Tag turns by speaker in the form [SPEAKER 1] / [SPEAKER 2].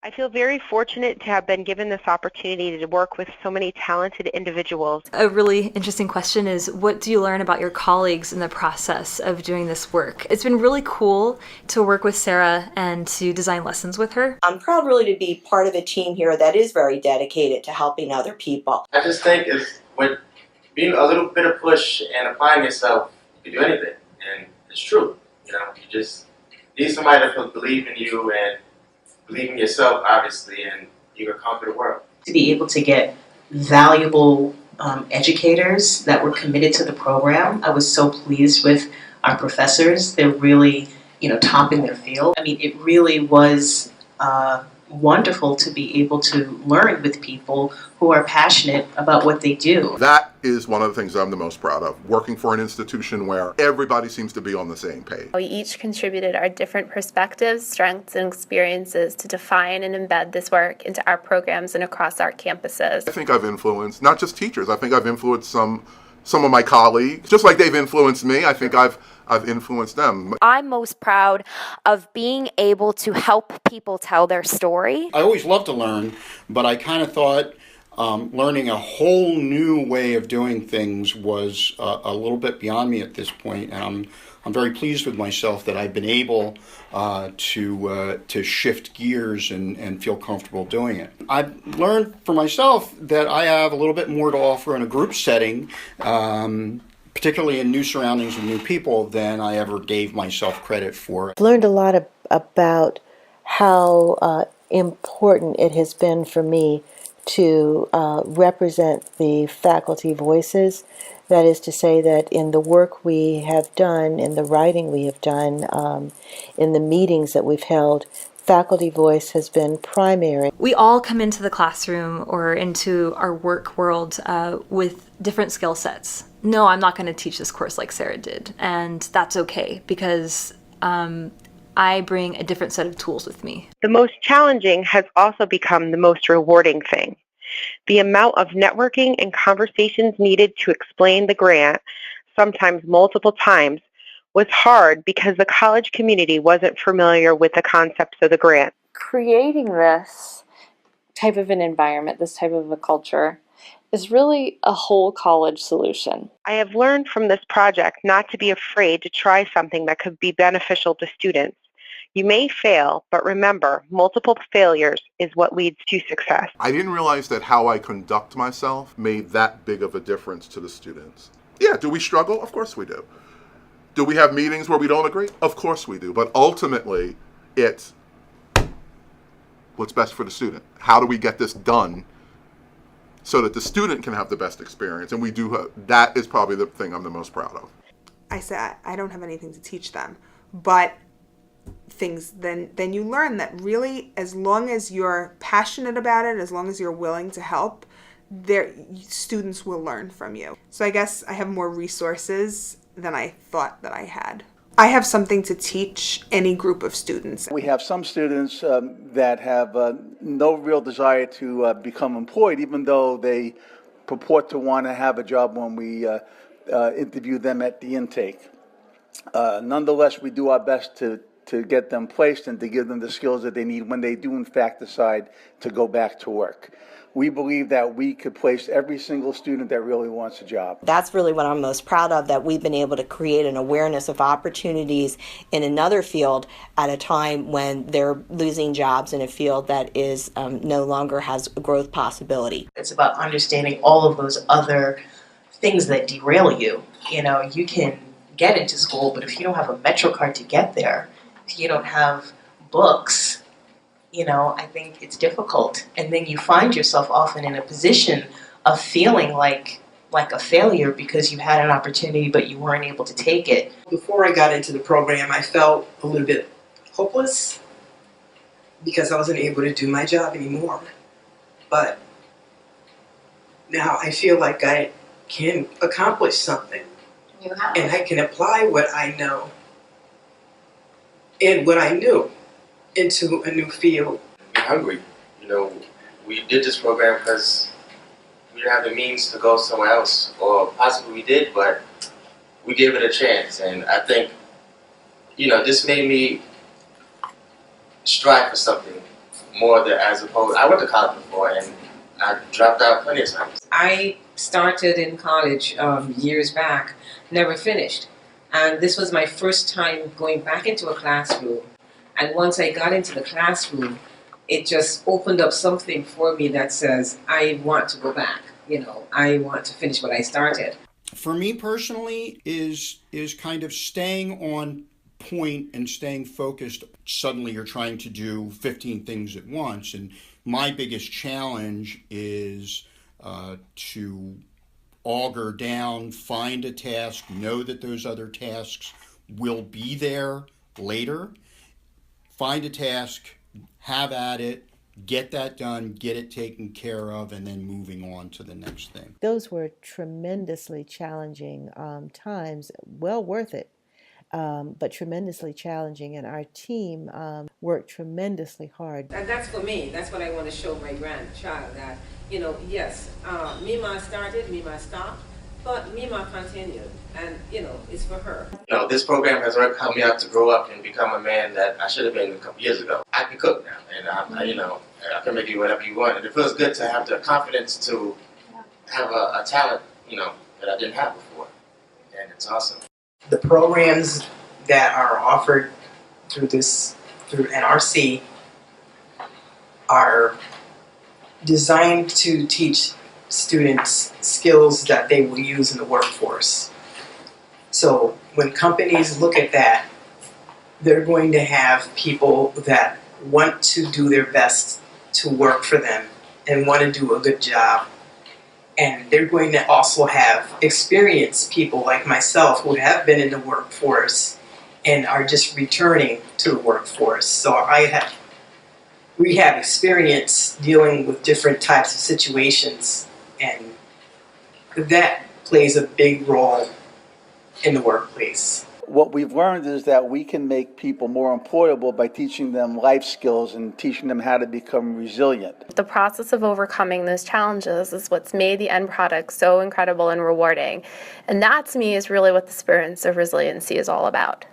[SPEAKER 1] I feel very fortunate to have been given this opportunity to work with so many talented individuals.
[SPEAKER 2] A really interesting question is, what do you learn about your colleagues in the process of doing this work? It's been really cool to work with Sarah and to design lessons with her.
[SPEAKER 3] I'm proud really to be part of a team here that is very dedicated to helping other people.
[SPEAKER 4] I just think it's with being a little bit of push and applying yourself, you can do anything. And it's true. You just need somebody to believe in you and believe in yourself, obviously, and you can conquer the world.
[SPEAKER 3] To be able to get valuable educators that were committed to the program, I was so pleased with our professors. They're really, top in their field. I mean, it really was wonderful to be able to learn with people who are passionate about what they do.
[SPEAKER 5] That is one of the things I'm the most proud of, working for an institution where everybody seems to be on the same page.
[SPEAKER 6] We each contributed our different perspectives, strengths, and experiences to define and embed this work into our programs and across our campuses.
[SPEAKER 5] I think I've influenced not just teachers, I think I've influenced some of my colleagues. Just like they've influenced me, I think I've influenced them.
[SPEAKER 7] I'm most proud of being able to help people tell their story.
[SPEAKER 8] I always loved to learn, but I kind of thought learning a whole new way of doing things was a little bit beyond me at this point, and I'm very pleased with myself that I've been able to shift gears and feel comfortable doing it. I've learned for myself that I have a little bit more to offer in a group setting, particularly in new surroundings with new people, than I ever gave myself credit for.
[SPEAKER 9] I've learned a lot about how important it has been for me to represent the faculty voices. That is to say that in the work we have done, in the writing we have done, in the meetings that we've held, faculty voice has been primary.
[SPEAKER 2] We all come into the classroom or into our work world with different skill sets. No, I'm not going to teach this course like Sarah did, and that's okay because I bring a different set of tools with me.
[SPEAKER 1] The most challenging has also become the most rewarding thing. The amount of networking and conversations needed to explain the grant, sometimes multiple times, was hard because the college community wasn't familiar with the concepts of the grant.
[SPEAKER 10] Creating this type of an environment, this type of a culture, is really a whole college solution.
[SPEAKER 1] I have learned from this project not to be afraid to try something that could be beneficial to students. You may fail, but remember, multiple failures is what leads to success.
[SPEAKER 5] I didn't realize that how I conduct myself made that big of a difference to the students. Yeah, do we struggle? Of course we do. Do we have meetings where we don't agree? Of course we do. But ultimately, it's what's best for the student. How do we get this done so that the student can have the best experience? And we do. That is probably the thing I'm the most proud of.
[SPEAKER 11] I said I don't have anything to teach them, but things then you learn that really, as long as you're passionate about it, as long as you're willing to help, students will learn from you. So I guess I have more resources than I thought that I had. I have something to teach any group of students.
[SPEAKER 12] We have some students that have no real desire to become employed, even though they purport to want to have a job when we interview them at the intake. Nonetheless, we do our best to get them placed and to give them the skills that they need when they do in fact decide to go back to work. We believe that we could place every single student that really wants a job.
[SPEAKER 3] That's really what I'm most proud of, that we've been able to create an awareness of opportunities in another field at a time when they're losing jobs in a field that is no longer has a growth possibility. It's about understanding all of those other things that derail you. You can get into school, but if you don't have a Metro card to get there, if you don't have books, I think it's difficult. And then you find yourself often in a position of feeling like a failure because you had an opportunity but you weren't able to take it.
[SPEAKER 13] Before I got into the program, I felt a little bit hopeless because I wasn't able to do my job anymore. But now I feel like I can accomplish something. And I can apply what I know and what I knew into a new field.
[SPEAKER 4] We're hungry. We did this program because we didn't have the means to go somewhere else, or possibly we did, but we gave it a chance. And I think, this made me strive for something more than as opposed. I went to college before and I dropped out plenty of times.
[SPEAKER 14] I started in college years back, never finished. And this was my first time going back into a classroom. And once I got into the classroom, it just opened up something for me that says, I want to go back. You know, I want to finish what I started.
[SPEAKER 8] For me personally, is kind of staying on point and staying focused. Suddenly you're trying to do 15 things at once. And my biggest challenge is to auger down, find a task, know that those other tasks will be there later. Find a task, have at it, get that done, get it taken care of, and then moving on to the next thing.
[SPEAKER 9] Those were tremendously challenging times, well worth it, but tremendously challenging. And our team worked tremendously hard.
[SPEAKER 14] And that's for me. That's what I want to show my grandchild, that, you know, yes, Mima started, Mima stopped, but Mima continued. And, you know, it's for her.
[SPEAKER 4] You know, this program has helped me out to grow up and become a man that I should have been a couple years ago. I can cook now, and you know, I can make you whatever you want. And it feels good to have the confidence to have a talent, you know, that I didn't have before. And it's awesome.
[SPEAKER 13] The programs that are offered through NRC are designed to teach students skills that they will use in the workforce. So when companies look at that, they're going to have people that want to do their best to work for them and want to do a good job. And they're going to also have experienced people like myself who have been in the workforce and are just returning to the workforce. So we have experience dealing with different types of situations, and that plays a big role in the workplace.
[SPEAKER 12] What we've learned is that we can make people more employable by teaching them life skills and teaching them how to become resilient.
[SPEAKER 6] The process of overcoming those challenges is what's made the end product so incredible and rewarding. And that, to me, is really what the Spirits of Resiliency is all about.